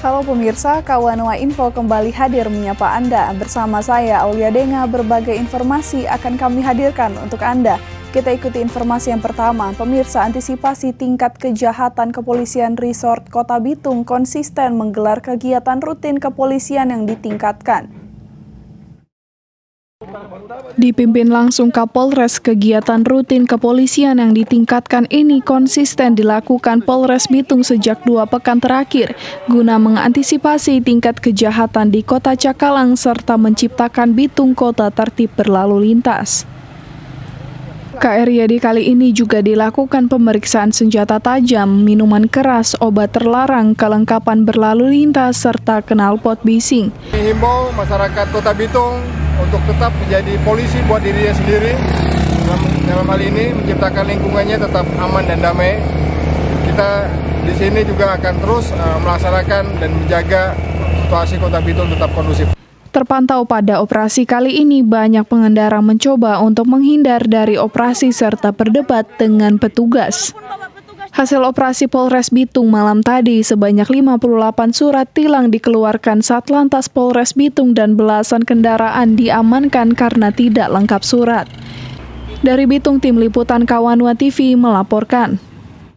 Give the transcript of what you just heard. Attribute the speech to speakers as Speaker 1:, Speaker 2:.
Speaker 1: Halo pemirsa, Kawanua Info kembali hadir menyapa Anda. Bersama saya, Aulia Denga, berbagai informasi akan kami hadirkan untuk Anda. Kita ikuti informasi yang pertama. Pemirsa, antisipasi tingkat kejahatan Kepolisian Resort Kota Bitung konsisten menggelar kegiatan rutin kepolisian yang ditingkatkan. Dipimpin langsung Kapolres, kegiatan rutin kepolisian yang ditingkatkan ini konsisten dilakukan Polres Bitung sejak 2 pekan terakhir, guna mengantisipasi tingkat kejahatan di Kota Cakalang serta menciptakan Bitung kota tertib berlalu lintas. KRYD kali ini juga dilakukan pemeriksaan senjata tajam, minuman keras, obat terlarang, kelengkapan berlalu lintas, serta knalpot bising.
Speaker 2: Himbau masyarakat Kota Bitung untuk tetap menjadi polisi buat dirinya sendiri. Dalam hal ini menciptakan lingkungannya tetap aman dan damai. Kita di sini juga akan terus melaksanakan dan menjaga situasi Kota Bitung tetap kondusif.
Speaker 1: Terpantau pada operasi kali ini banyak pengendara mencoba untuk menghindar dari operasi serta berdebat dengan petugas. Hasil operasi Polres Bitung malam tadi, sebanyak 58 surat tilang dikeluarkan Satlantas Polres Bitung dan belasan kendaraan diamankan karena tidak lengkap surat. Dari Bitung, Tim Liputan Kawanua TV melaporkan.